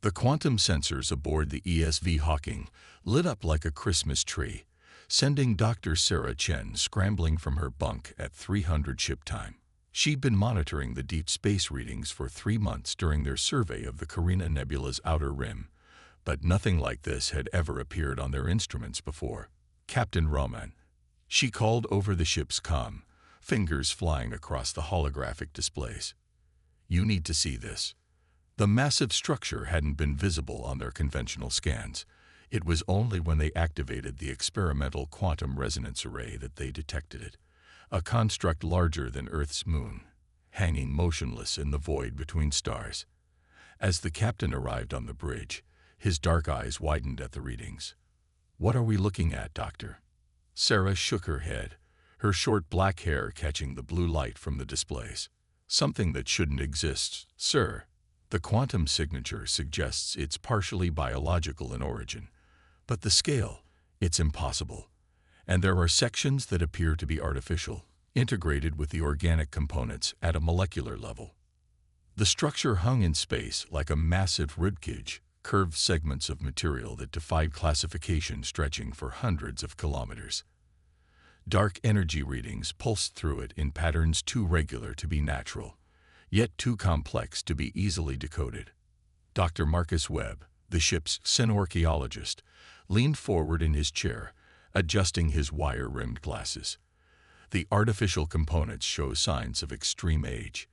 The quantum sensors aboard the ESV Hawking lit up like a Christmas tree, sending Dr. Sarah Chen scrambling from her bunk at 300 ship time. She'd been monitoring the deep space readings for 3 months during their survey of the Carina Nebula's outer rim, but nothing like this had ever appeared on their instruments before. "Captain Roman," she called over the ship's comm, fingers flying across the holographic displays. "You need to see this." The massive structure hadn't been visible on their conventional scans. It was only when they activated the experimental quantum resonance array that they detected it, a construct larger than Earth's moon, hanging motionless in the void between stars. As the captain arrived on the bridge, his dark eyes widened at the readings. "What are we looking at, Doctor?" Sarah shook her head, her short black hair catching the blue light from the displays. "Something that shouldn't exist, sir. The quantum signature suggests it's partially biological in origin, but the scale, it's impossible. And there are sections that appear to be artificial, integrated with the organic components at a molecular level." The structure hung in space like a massive ribcage, curved segments of material that defied classification stretching for hundreds of kilometers. Dark energy readings pulsed through it in patterns too regular to be natural, yet too complex to be easily decoded. Dr. Marcus Webb, the ship's synorchaeologist, leaned forward in his chair, adjusting his wire-rimmed glasses. "The artificial components show signs of extreme age.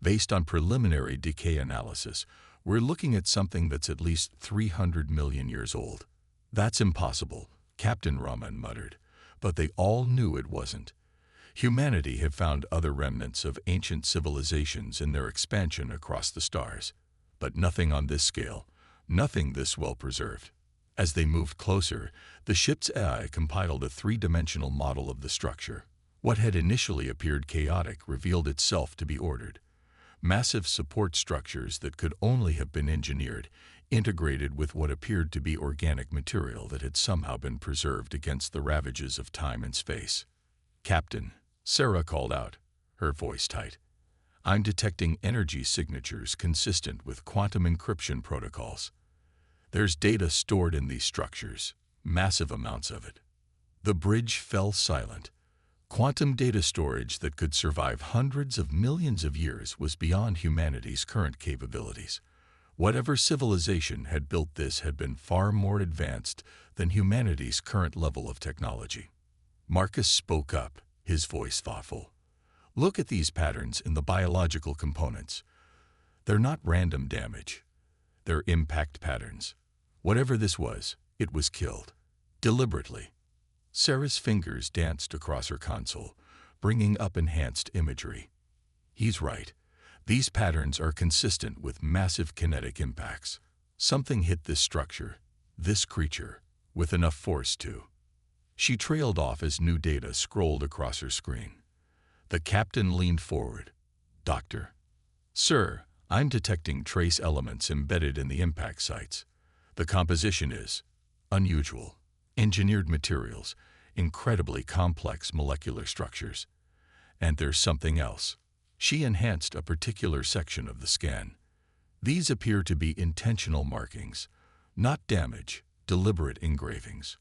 Based on preliminary decay analysis, we're looking at something that's at least 300 million years old." "That's impossible," Captain Raman muttered, but they all knew it wasn't. Humanity had found other remnants of ancient civilizations in their expansion across the stars, but nothing on this scale, nothing this well preserved. As they moved closer, the ship's AI compiled a three-dimensional model of the structure. What had initially appeared chaotic revealed itself to be ordered. Massive support structures that could only have been engineered, integrated with what appeared to be organic material that had somehow been preserved against the ravages of time and space. "Captain," Sarah called out, her voice tight, "I'm detecting energy signatures consistent with quantum encryption protocols. There's data stored in these structures, massive amounts of it." The bridge fell silent. Quantum data storage that could survive hundreds of millions of years was beyond humanity's current capabilities. Whatever civilization had built this had been far more advanced than humanity's current level of technology. Marcus spoke up, his voice thoughtful. "Look at these patterns in the biological components. They're not random damage. They're impact patterns. Whatever this was, it was killed. Deliberately." Sarah's fingers danced across her console, bringing up enhanced imagery. "He's right. These patterns are consistent with massive kinetic impacts. Something hit this structure, this creature, with enough force to..." She trailed off as new data scrolled across her screen. The captain leaned forward. "Doctor." "Sir, I'm detecting trace elements embedded in the impact sites. The composition is unusual. Engineered materials, incredibly complex molecular structures. And there's something else." She enhanced a particular section of the scan. "These appear to be intentional markings, not damage, deliberate engravings."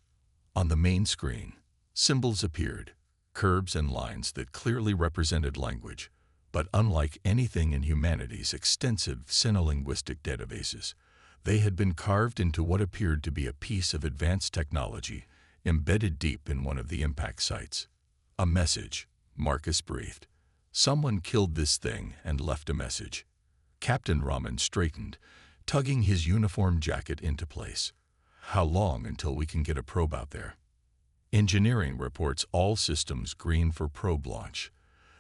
On the main screen, symbols appeared, curves and lines that clearly represented language, but unlike anything in humanity's extensive sinolinguistic databases, they had been carved into what appeared to be a piece of advanced technology embedded deep in one of the impact sites. "A message," Marcus breathed. "Someone killed this thing and left a message." Captain Raman straightened, tugging his uniform jacket into place. "How long until we can get a probe out there?" "Engineering reports all systems green for probe launch,"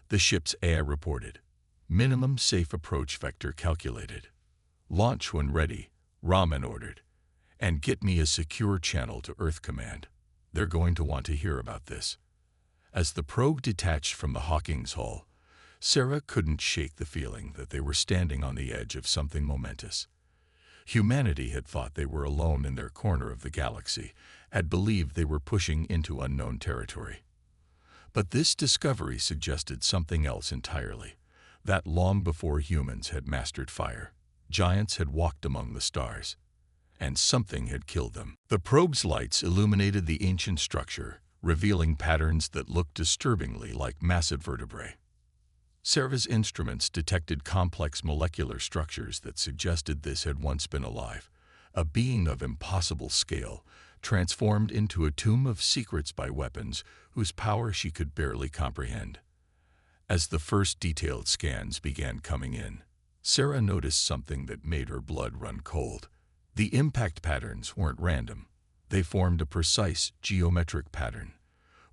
the ship's AI reported. "Minimum safe approach vector calculated. Launch when ready," Raman ordered. "And get me a secure channel to Earth Command. They're going to want to hear about this." As the probe detached from the Hawking's hull, Sarah couldn't shake the feeling that they were standing on the edge of something momentous. Humanity had thought they were alone in their corner of the galaxy, had believed they were pushing into unknown territory. But this discovery suggested something else entirely, that long before humans had mastered fire, Giants had walked among the stars, and something had killed them. The probe's lights illuminated the ancient structure, revealing patterns that looked disturbingly like massive vertebrae. Sarah's instruments detected complex molecular structures that suggested this had once been alive, a being of impossible scale, transformed into a tomb of secrets by weapons whose power she could barely comprehend. As the first detailed scans began coming in, Sarah noticed something that made her blood run cold. The impact patterns weren't random. They formed a precise geometric pattern.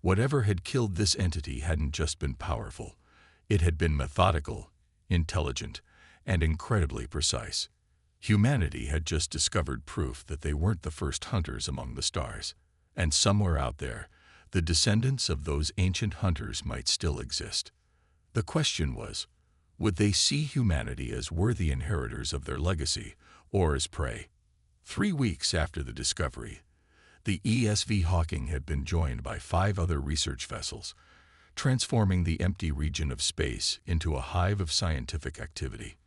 Whatever had killed this entity hadn't just been powerful. It had been methodical, intelligent, and incredibly precise. Humanity had just discovered proof that they weren't the first hunters among the stars. And somewhere out there, the descendants of those ancient hunters might still exist. The question was, would they see humanity as worthy inheritors of their legacy or as prey? 3 weeks after the discovery, the ESV Hawking had been joined by 5 other research vessels, transforming the empty region of space into a hive of scientific activity.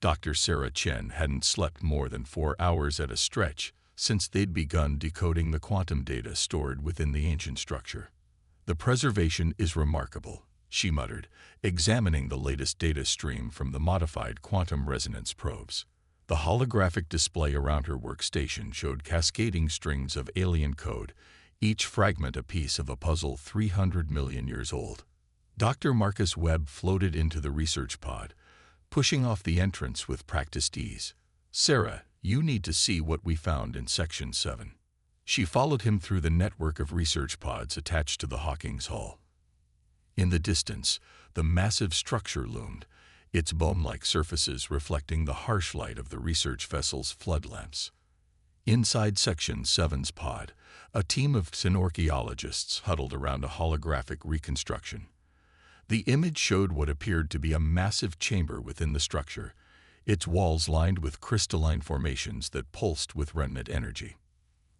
Dr. Sarah Chen hadn't slept more than 4 hours at a stretch since they'd begun decoding the quantum data stored within the ancient structure. "The preservation is remarkable," she muttered, examining the latest data stream from the modified quantum resonance probes. The holographic display around her workstation showed cascading strings of alien code, each fragment a piece of a puzzle 300 million years old. Dr. Marcus Webb floated into the research pod, pushing off the entrance with practiced ease. "Sarah, you need to see what we found in Section 7. She followed him through the network of research pods attached to the Hawking's hull. In the distance, the massive structure loomed, its bone-like surfaces reflecting the harsh light of the research vessel's flood lamps. Inside Section 7's pod, a team of xenorchaeologists huddled around a holographic reconstruction. The image showed what appeared to be a massive chamber within the structure, its walls lined with crystalline formations that pulsed with remnant energy.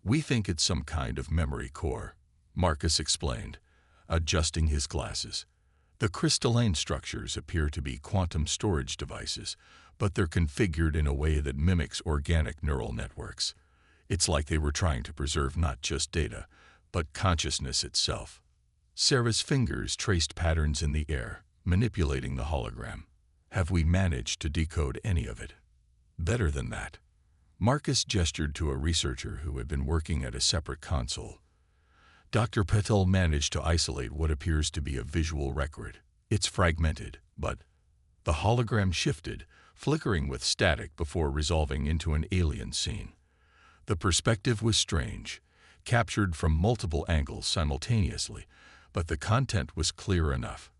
"We think it's some kind of memory core," Marcus explained, adjusting his glasses. "The crystalline structures appear to be quantum storage devices, but they're configured in a way that mimics organic neural networks. It's like they were trying to preserve not just data, but consciousness itself." Sarah's fingers traced patterns in the air, manipulating the hologram. "Have we managed to decode any of it?" "Better than that." Marcus gestured to a researcher who had been working at a separate console. "Dr. Patel managed to isolate what appears to be a visual record. It's fragmented, but..." The hologram shifted, flickering with static before resolving into an alien scene. The perspective was strange, captured from multiple angles simultaneously, but the content was clear enough.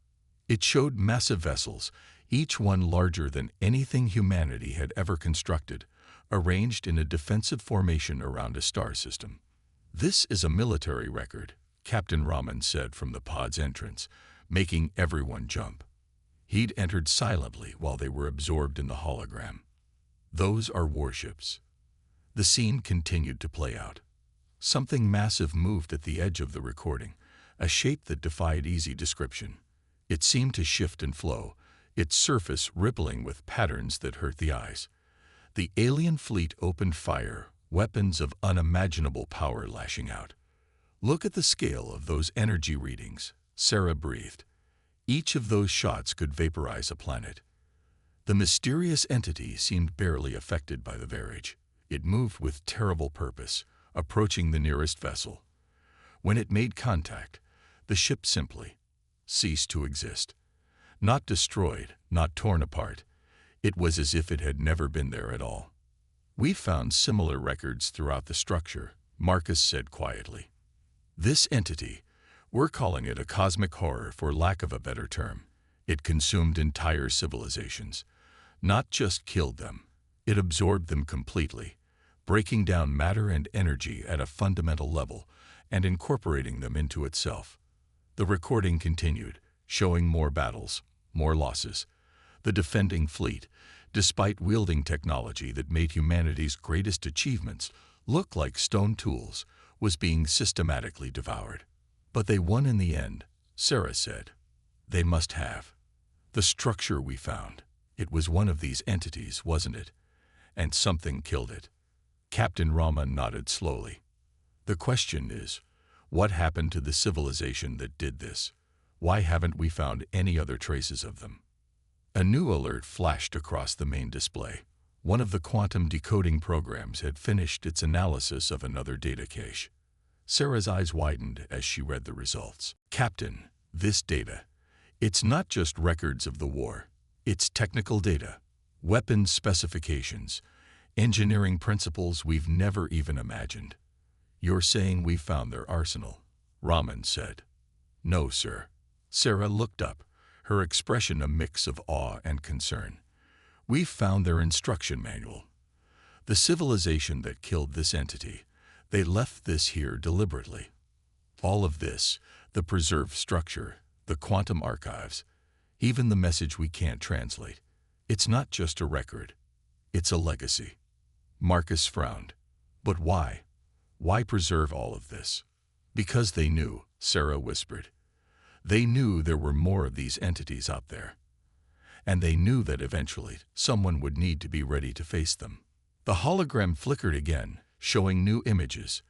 It showed massive vessels, each one larger than anything humanity had ever constructed, arranged in a defensive formation around a star system. "This is a military record," Captain Raman said from the pod's entrance, making everyone jump. He'd entered silently while they were absorbed in the hologram. "Those are warships." The scene continued to play out. Something massive moved at the edge of the recording, a shape that defied easy description. It seemed to shift and flow, its surface rippling with patterns that hurt the eyes. The alien fleet opened fire, weapons of unimaginable power lashing out. "Look at the scale of those energy readings," Sarah breathed. "Each of those shots could vaporize a planet." The mysterious entity seemed barely affected by the varage. It moved with terrible purpose, approaching the nearest vessel. When it made contact, the ship simply ceased to exist. Not destroyed, not torn apart. It was as if it had never been there at all. "We found similar records throughout the structure," Marcus said quietly. "This entity, we're calling it a cosmic horror for lack of a better term. It consumed entire civilizations. Not just killed them, it absorbed them completely, breaking down matter and energy at a fundamental level and incorporating them into itself." The recording continued, showing more battles, more losses. The defending fleet, despite wielding technology that made humanity's greatest achievements look like stone tools, was being systematically devoured. "But they won in the end," Sarah said. "They must have. The structure we found, it was one of these entities, wasn't it? and something killed it. Captain Rama nodded slowly. The question is, what happened to the civilization that did this? Why haven't we found any other traces of them? A new alert flashed across the main display. One of the quantum decoding programs had finished its analysis of another data cache. Sarah's eyes widened as she read the results. Captain, this data, it's not just records of the war. It's technical data, weapons specifications, engineering principles we've never even imagined. You're saying we found their arsenal, Raman said. No, sir. Sarah looked up, her expression a mix of awe and concern. We've found their instruction manual. The civilization that killed this entity, they left this here deliberately. All of this, the preserved structure, the quantum archives, even the message we can't translate, it's not just a record, it's a legacy. Marcus frowned. But why? Why preserve all of this? Because they knew, Sarah whispered. They knew there were more of these entities out there. And they knew that eventually someone would need to be ready to face them. The hologram flickered again, showing new images.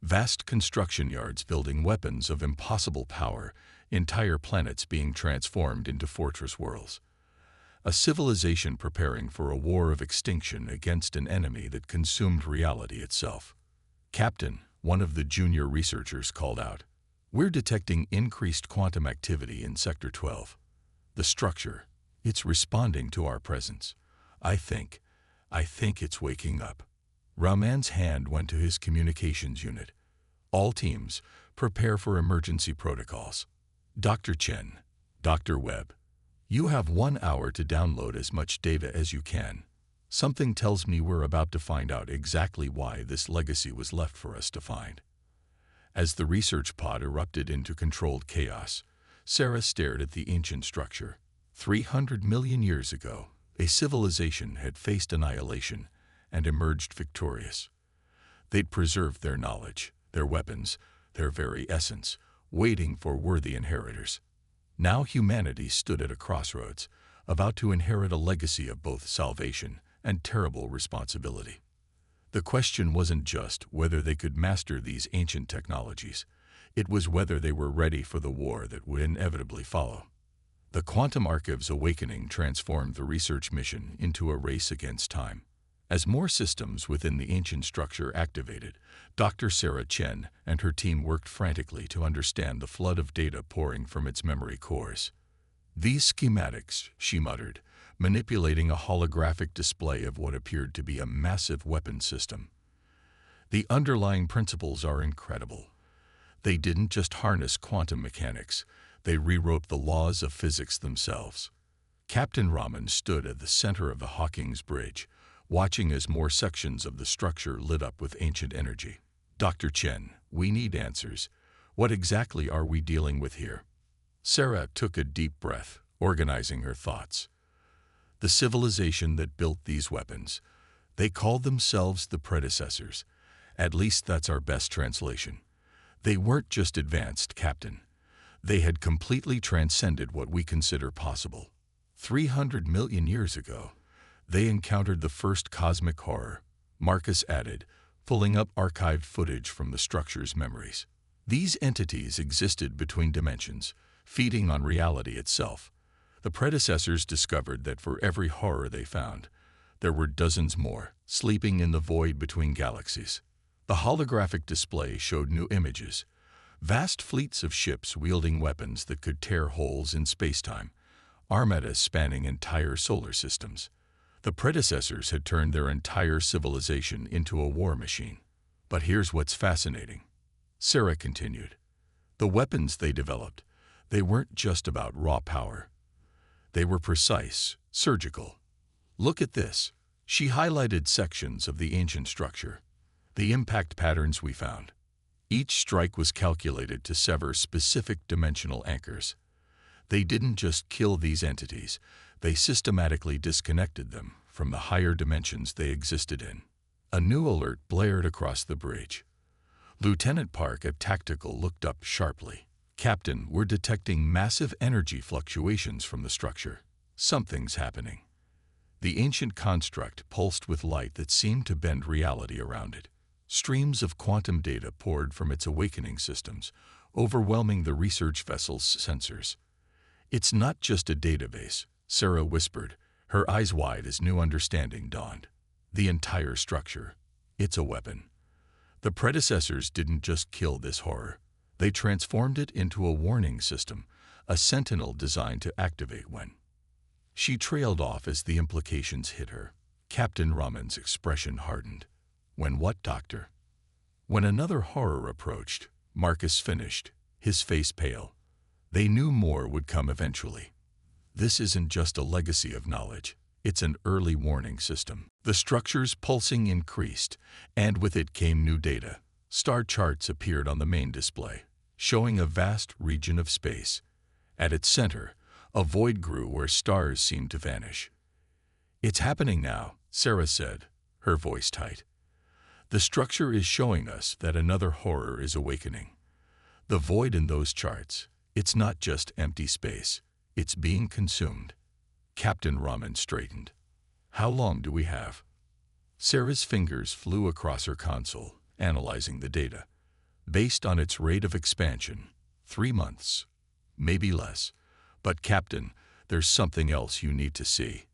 Vast construction yards building weapons of impossible power, entire planets being transformed into fortress worlds. A civilization preparing for a war of extinction against an enemy that consumed reality itself. Captain, one of the junior researchers called out. We're detecting increased quantum activity in Sector 12. The structure, it's responding to our presence. I think it's waking up. Raman's hand went to his communications unit. All teams, prepare for emergency protocols. Dr. Chen, Dr. Webb, you have 1 hour to download as much data as you can. Something tells me we're about to find out exactly why this legacy was left for us to find. As the research pod erupted into controlled chaos, Sarah stared at the ancient structure. 300 million years ago, a civilization had faced annihilation and emerged victorious. They'd preserved their knowledge, their weapons, their very essence, waiting for worthy inheritors. Now humanity stood at a crossroads, about to inherit a legacy of both salvation and terrible responsibility. The question wasn't just whether they could master these ancient technologies. It was whether they were ready for the war that would inevitably follow. The quantum archives awakening transformed the research mission into a race against time. As more systems within the ancient structure activated, Dr. Sarah Chen and her team worked frantically to understand the flood of data pouring from its memory cores. These schematics, she muttered, manipulating a holographic display of what appeared to be a massive weapon system. The underlying principles are incredible. They didn't just harness quantum mechanics, they rewrote the laws of physics themselves. Captain Raman stood at the center of the Hawking's Bridge, watching as more sections of the structure lit up with ancient energy. Dr. Chen, we need answers. What exactly are we dealing with here? Sarah took a deep breath, organizing her thoughts. The civilization that built these weapons, they called themselves the predecessors. At least that's our best translation. They weren't just advanced, Captain. They had completely transcended what we consider possible. 300 million years ago, they encountered the first cosmic horror, Marcus added, pulling up archived footage from the structure's memories. These entities existed between dimensions, feeding on reality itself. The predecessors discovered that for every horror they found, there were dozens more, sleeping in the void between galaxies. The holographic display showed new images, vast fleets of ships wielding weapons that could tear holes in spacetime, armadas spanning entire solar systems. The predecessors had turned their entire civilization into a war machine. But here's what's fascinating. Sarah continued. The weapons they developed, they weren't just about raw power. They were precise, surgical. Look at this. She highlighted sections of the ancient structure. The impact patterns we found. Each strike was calculated to sever specific dimensional anchors. They didn't just kill these entities, they systematically disconnected them from the higher dimensions they existed in. A new alert blared across the bridge. Lieutenant Park at Tactical looked up sharply. Captain, we're detecting massive energy fluctuations from the structure. Something's happening. The ancient construct pulsed with light that seemed to bend reality around it. Streams of quantum data poured from its awakening systems, overwhelming the research vessel's sensors. "It's not just a database," Sarah whispered, her eyes wide as new understanding dawned. "The entire structure. It's a weapon. The predecessors didn't just kill this horror. They transformed it into a warning system, a sentinel designed to activate when." She trailed off as the implications hit her. Captain Raman's expression hardened. "When what, Doctor?" "When another horror approached," Marcus finished, his face pale. "They knew more would come eventually. This isn't just a legacy of knowledge. It's an early warning system." The structure's pulsing increased, and with it came new data. Star charts appeared on the main display, showing a vast region of space. At its center, a void grew where stars seemed to vanish. "It's happening now," Sarah said, her voice tight. "The structure is showing us that another horror is awakening. The void in those charts, it's not just empty space. It's being consumed." Captain Raman straightened. "How long do we have?" Sarah's fingers flew across her console, analyzing the data. "Based on its rate of expansion, 3 months. Maybe less. But Captain, there's something else you need to see."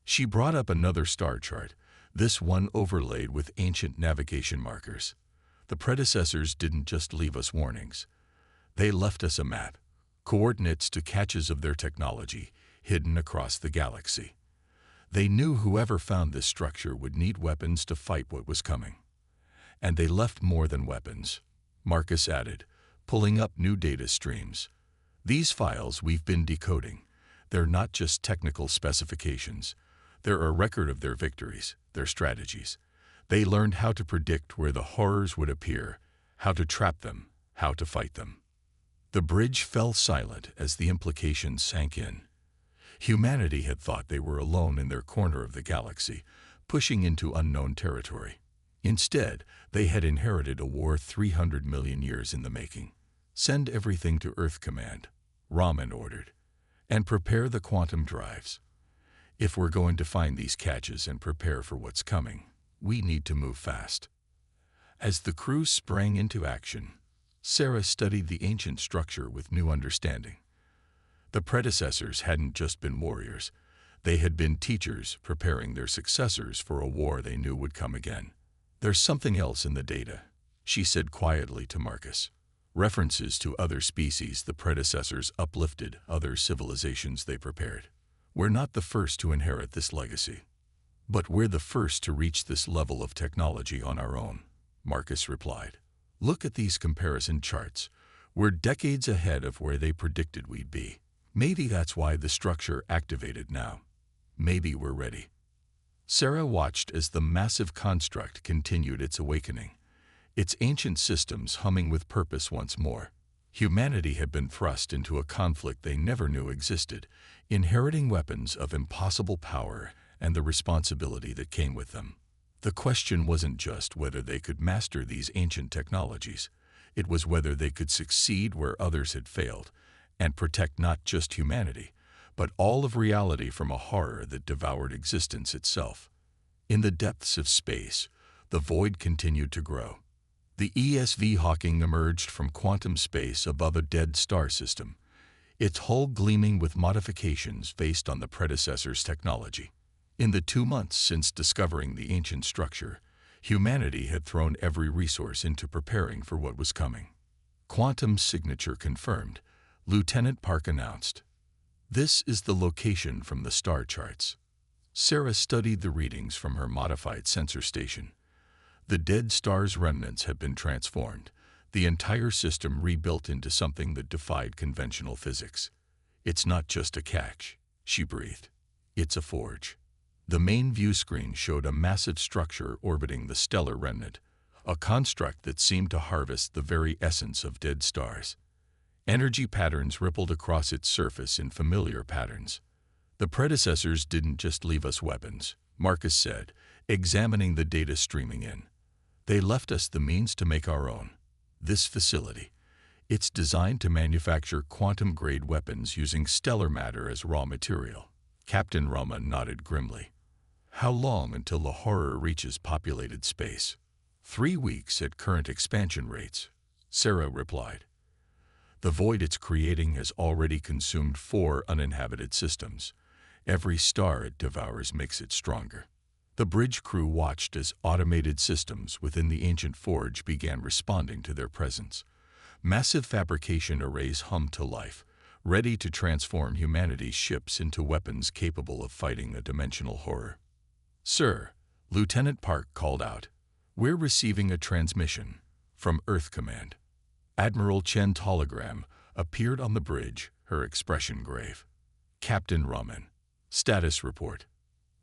She brought up another star chart, this one overlaid with ancient navigation markers. "The predecessors didn't just leave us warnings. They left us a map, coordinates to caches of their technology, hidden across the galaxy. They knew whoever found this structure would need weapons to fight what was coming. And they left more than weapons," Marcus added, pulling up new data streams. "These files we've been decoding, they're not just technical specifications. They're a record of their victories, their strategies. They learned how to predict where the horrors would appear, how to trap them, how to fight them." The bridge fell silent as the implications sank in. Humanity had thought they were alone in their corner of the galaxy, pushing into unknown territory. Instead, they had inherited a war 300 million years in the making. "Send everything to Earth Command," Raman ordered, "and prepare the quantum drives. If we're going to find these caches and prepare for what's coming, we need to move fast." As the crew sprang into action, Sarah studied the ancient structure with new understanding. The predecessors hadn't just been warriors. They had been teachers preparing their successors for a war they knew would come again. "There's something else in the data," she said quietly to Marcus. "References to other species the predecessors uplifted, other civilizations they prepared. We're not the first to inherit this legacy. But we're the first to reach this level of technology on our own," Marcus replied. "Look at these comparison charts. We're decades ahead of where they predicted we'd be. Maybe that's why the structure activated now. Maybe we're ready." Sarah watched as the massive construct continued its awakening, its ancient systems humming with purpose once more. Humanity had been thrust into a conflict they never knew existed, inheriting weapons of impossible power and the responsibility that came with them. The question wasn't just whether they could master these ancient technologies. It was whether they could succeed where others had failed, and protect not just humanity, but all of reality from a horror that devoured existence itself. In the depths of space, the void continued to grow. The HFY Hawking emerged from quantum space above a dead star system, its hull gleaming with modifications based on the predecessor's technology. In the 2 months since discovering the ancient structure, humanity had thrown every resource into preparing for what was coming. "Quantum signature confirmed," Lieutenant Park announced. "This is the location from the star charts." Sarah studied the readings from her modified sensor station. The dead star's remnants had been transformed, the entire system rebuilt into something that defied conventional physics. "It's not just a cache," she breathed. "It's a forge." The main view screen showed a massive structure orbiting the stellar remnant, a construct that seemed to harvest the very essence of dead stars. Energy patterns rippled across its surface in familiar patterns. "The predecessors didn't just leave us weapons," Marcus said, examining the data streaming in. "They left us the means to make our own. This facility, it's designed to manufacture quantum-grade weapons using stellar matter as raw material." Captain Raman nodded grimly. How long until the horror reaches populated space? 3 weeks at current expansion rates, Sarah replied. The void it's creating has already consumed 4 uninhabited systems. Every star it devours makes it stronger. The bridge crew watched as automated systems within the ancient forge began responding to their presence. Massive fabrication arrays hummed to life, ready to transform humanity's ships into weapons capable of fighting a dimensional horror. "Sir," Lieutenant Park called out, "we're receiving a transmission from Earth Command." Admiral Chen's hologram appeared on the bridge, her expression grave. "Captain Raman, status report.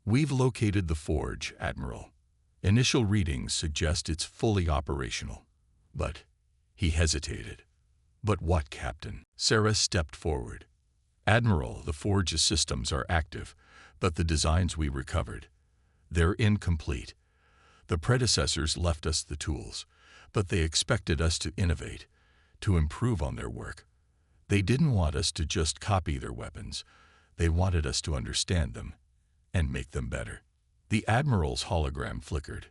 We've located the forge, Admiral. Initial readings suggest it's fully operational." But he hesitated. "But what, Captain?" Sarah stepped forward. "Admiral, the forge's systems are active, but the designs we recovered, they're incomplete. The predecessors left us the tools, but they expected us to innovate, to improve on their work. They didn't want us to just copy their weapons. They wanted us to understand them and make them better." The Admiral's hologram flickered.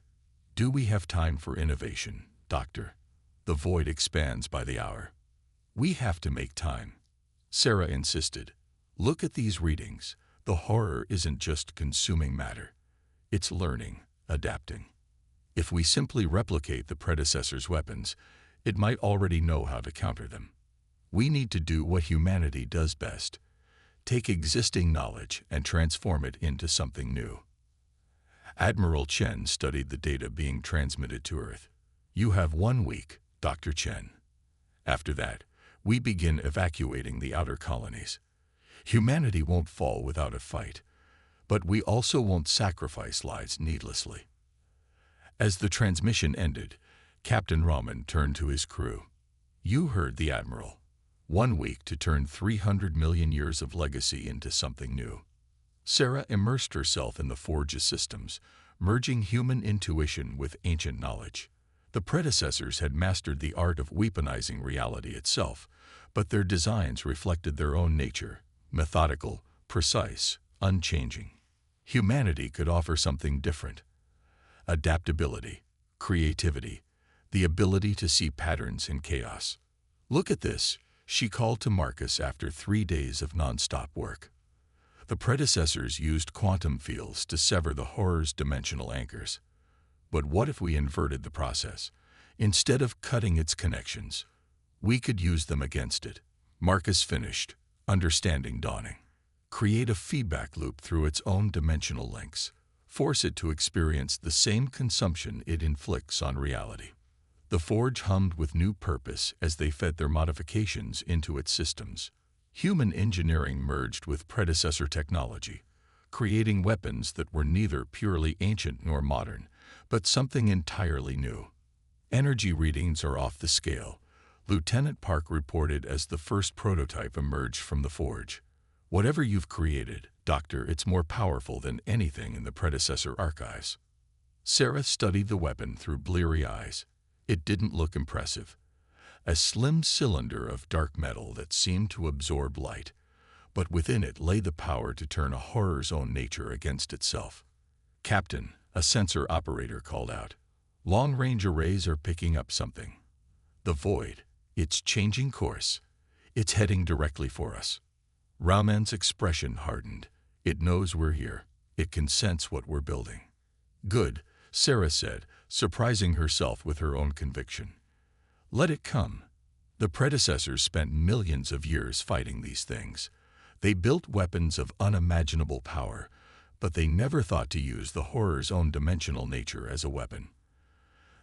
"Do we have time for innovation, Doctor? The void expands by the hour." "We have to make time," Sarah insisted. "Look at these readings. The horror isn't just consuming matter. It's learning, adapting. If we simply replicate the predecessor's weapons, it might already know how to counter them. We need to do what humanity does best: take existing knowledge and transform it into something new." Admiral Chen studied the data being transmitted to Earth. "You have 1 week, Dr. Chen. After that, we begin evacuating the outer colonies. Humanity won't fall without a fight, but we also won't sacrifice lives needlessly." As the transmission ended, Captain Raman turned to his crew. "You heard the Admiral. 1 week to turn 300 million years of legacy into something new." Sarah immersed herself in the forge's systems, merging human intuition with ancient knowledge. The predecessors had mastered the art of weaponizing reality itself, but their designs reflected their own nature: methodical, precise, unchanging. Humanity could offer something different: adaptability, creativity, the ability to see patterns in chaos. "Look at this," she called to Marcus after 3 days of non-stop work. The predecessors used quantum fields to sever the horror's dimensional anchors. But what if we inverted the process? Instead of cutting its connections, we could use them against it. Marcus finished, understanding dawning. Create a feedback loop through its own dimensional links. Force it to experience the same consumption it inflicts on reality. The forge hummed with new purpose as they fed their modifications into its systems. Human engineering merged with predecessor technology, creating weapons that were neither purely ancient nor modern, but something entirely new. Energy readings are off the scale, Lieutenant Park reported as the first prototype emerged from the forge. "Whatever you've created, Doctor, it's more powerful than anything in the predecessor archives." Sarah studied the weapon through bleary eyes. It didn't look impressive. A slim cylinder of dark metal that seemed to absorb light, but within it lay the power to turn a horror's own nature against itself. "Captain," a sensor operator called out, "long-range arrays are picking up something. The void, it's changing course. It's heading directly for us." Raman's expression hardened. "It knows we're here. It can sense what we're building." "Good," Sarah said, surprising herself with her own conviction. "Let it come." The predecessors spent millions of years fighting these things. They built weapons of unimaginable power, but they never thought to use the horror's own dimensional nature as a weapon.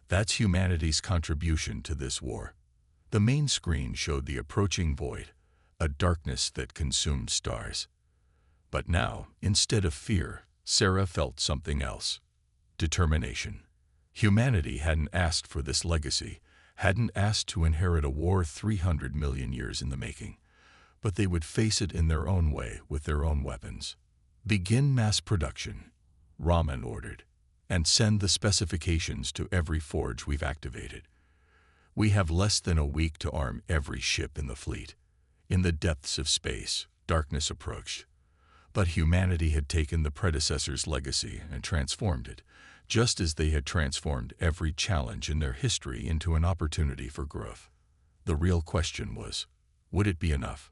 That's humanity's contribution to this war. The main screen showed the approaching void, a darkness that consumed stars. But now, instead of fear, Sarah felt something else: determination. Humanity hadn't asked for this legacy, hadn't asked to inherit a war 300 million years in the making, but they would face it in their own way with their own weapons. "Begin mass production," Raman ordered, "and send the specifications to every forge we've activated. We have less than a week to arm every ship in the fleet." In the depths of space, darkness approached. But humanity had taken the predecessor's legacy and transformed it, just as they had transformed every challenge in their history into an opportunity for growth. The real question was, would it be enough?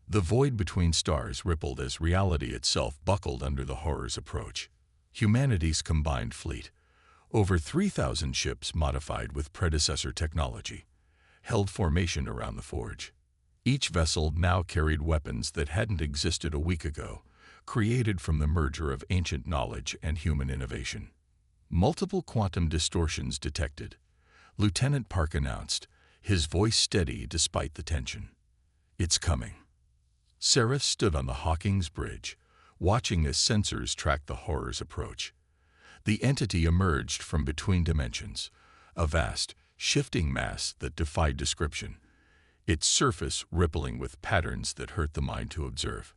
The void between stars rippled as reality itself buckled under the horror's approach. Humanity's combined fleet, over 3,000 ships modified with predecessor technology, held formation around the forge. Each vessel now carried weapons that hadn't existed a week ago, created from the merger of ancient knowledge and human innovation. Multiple quantum distortions detected. Lieutenant Park announced, his voice steady despite the tension. It's coming. Sarah stood on the Hawking's bridge, watching as sensors tracked the horror's approach. The entity emerged from between dimensions, a vast, shifting mass that defied description, its surface rippling with patterns that hurt the mind to observe.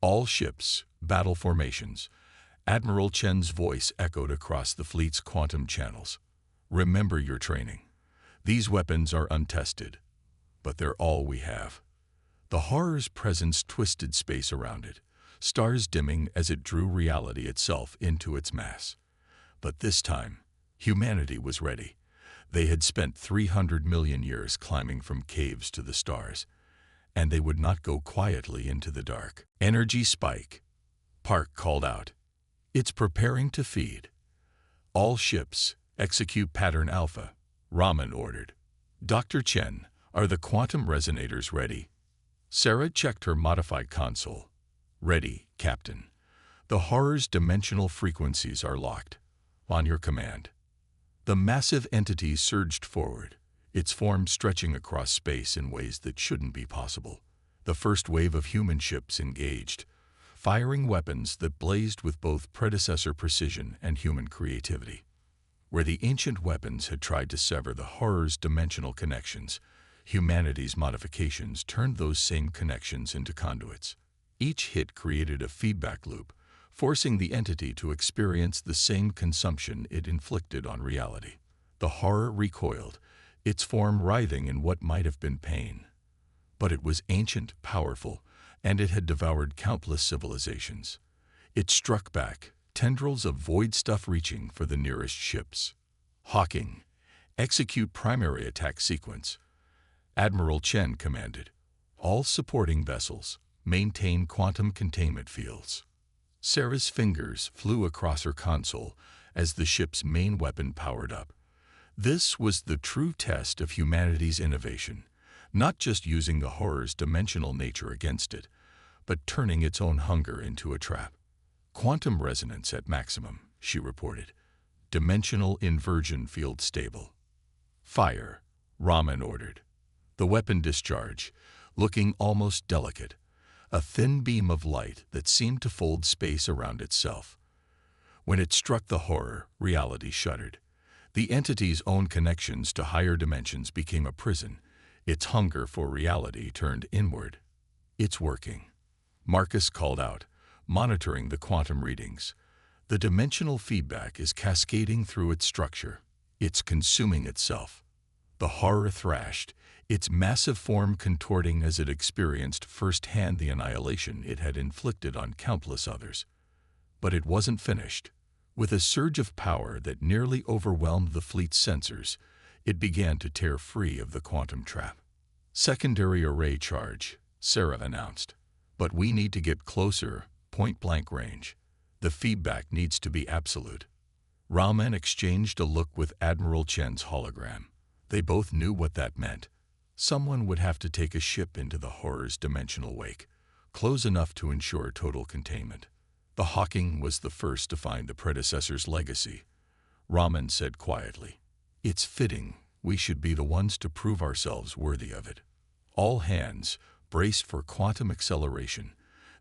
All ships, battle formations. Admiral Chen's voice echoed across the fleet's quantum channels. Remember your training. These weapons are untested, but they're all we have. The horror's presence twisted space around it, stars dimming as it drew reality itself into its mass. But this time, humanity was ready. They had spent 300 million years climbing from caves to the stars, and they would not go quietly into the dark. Energy spike. Park called out. It's preparing to feed. All ships, execute pattern alpha, Raman ordered. Dr. Chen, are the quantum resonators ready? Sarah checked her modified console. Ready, Captain. The horror's dimensional frequencies are locked. On your command. The massive entity surged forward, its form stretching across space in ways that shouldn't be possible. The first wave of human ships engaged, firing weapons that blazed with both predecessor precision and human creativity. Where the ancient weapons had tried to sever the horror's dimensional connections, humanity's modifications turned those same connections into conduits. Each hit created a feedback loop, forcing the entity to experience the same consumption it inflicted on reality. The horror recoiled, its form writhing in what might have been pain. But it was ancient, powerful, and it had devoured countless civilizations. It struck back, tendrils of void stuff reaching for the nearest ships. Hawking, execute primary attack sequence. Admiral Chen commanded. All supporting vessels, maintain quantum containment fields. Sarah's fingers flew across her console as the ship's main weapon powered up. This was the true test of humanity's innovation, not just using the horror's dimensional nature against it, but turning its own hunger into a trap. Quantum resonance at maximum, she reported. Dimensional inversion field stable. Fire, Raman ordered. The weapon discharge, looking almost delicate, a thin beam of light that seemed to fold space around itself. When it struck the horror, reality shuddered. The entity's own connections to higher dimensions became a prison. Its hunger for reality turned inward. It's working. Marcus called out, monitoring the quantum readings. The dimensional feedback is cascading through its structure. It's consuming itself. The horror thrashed, its massive form contorting as it experienced firsthand the annihilation it had inflicted on countless others. But it wasn't finished. With a surge of power that nearly overwhelmed the fleet's sensors, it began to tear free of the quantum trap. Secondary array charge, Sarah announced. But we need to get closer, point-blank range. The feedback needs to be absolute. Raman exchanged a look with Admiral Chen's hologram. They both knew what that meant. Someone would have to take a ship into the horror's dimensional wake, close enough to ensure total containment. The Hawking was the first to find the predecessor's legacy. Raman said quietly, "It's fitting. We should be the ones to prove ourselves worthy of it." All hands braced for quantum acceleration,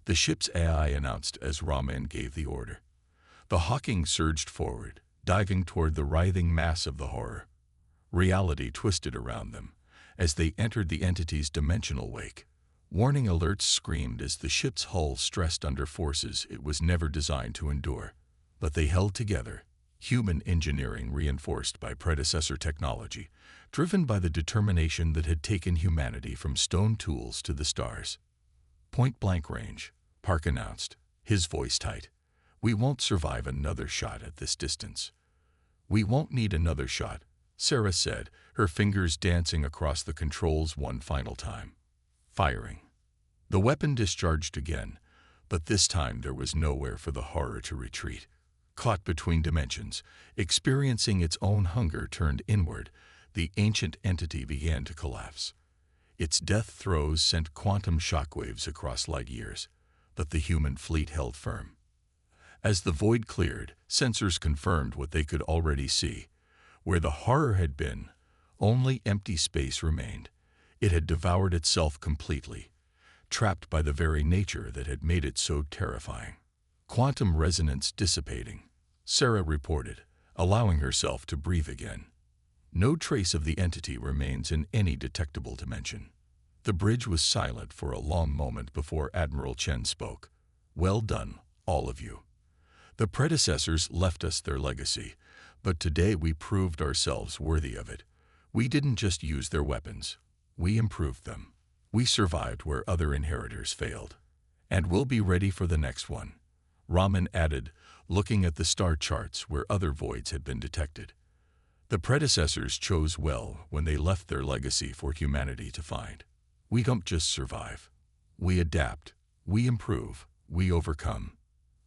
the ship's AI announced as Raman gave the order. The Hawking surged forward, diving toward the writhing mass of the horror. Reality twisted around them as they entered the entity's dimensional wake. Warning alerts screamed as the ship's hull stressed under forces it was never designed to endure. But they held together, human engineering reinforced by predecessor technology, driven by the determination that had taken humanity from stone tools to the stars. Point-blank range, Park announced. his voice tight. "We won't survive another shot at this distance." "We won't need another shot," Sarah said, her fingers dancing across the controls one final time. Firing. The weapon discharged again, but this time there was nowhere for the horror to retreat. Caught between dimensions, experiencing its own hunger turned inward, the ancient entity began to collapse. Its death throes sent quantum shockwaves across light years, but the human fleet held firm. As the void cleared, sensors confirmed what they could already see. Where the horror had been, only empty space remained. It had devoured itself completely, trapped by the very nature that had made it so terrifying. "Quantum resonance dissipating," Sarah reported, allowing herself to breathe again. "No trace of the entity remains in any detectable dimension." The bridge was silent for a long moment before Admiral Chen spoke. "Well done, all of you. The predecessors left us their legacy, but today we proved ourselves worthy of it. We didn't just use their weapons. We improved them. We survived where other inheritors failed. And we'll be ready for the next one," Raman added, looking at the star charts where other voids had been detected. "The predecessors chose well when they left their legacy for humanity to find. We don't just survive. We adapt, we improve, we overcome."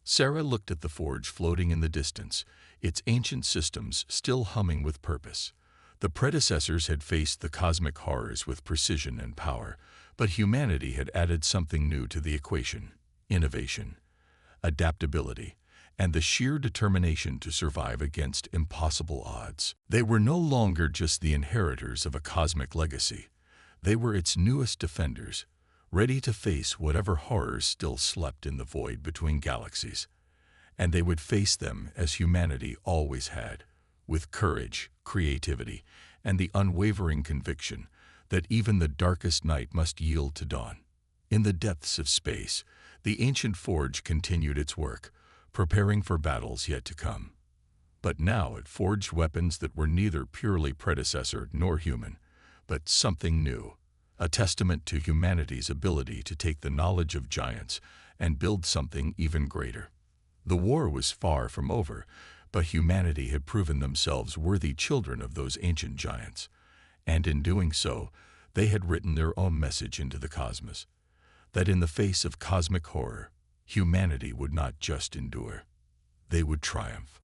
Sarah looked at the forge floating in the distance, its ancient systems still humming with purpose. The predecessors had faced the cosmic horrors with precision and power, but humanity had added something new to the equation: innovation, adaptability, and the sheer determination to survive against impossible odds. They were no longer just the inheritors of a cosmic legacy. They were its newest defenders, ready to face whatever horrors still slept in the void between galaxies. And they would face them as humanity always had, with courage, creativity, and the unwavering conviction that even the darkest night must yield to dawn. In the depths of space, the ancient forge continued its work, preparing for battles yet to come. But now it forged weapons that were neither purely predecessor nor human, but something new, a testament to humanity's ability to take the knowledge of giants and build something even greater. The war was far from over, but humanity had proven themselves worthy children of those ancient giants, and in doing so, they had written their own message into the cosmos, that in the face of cosmic horror, humanity would not just endure. They would triumph.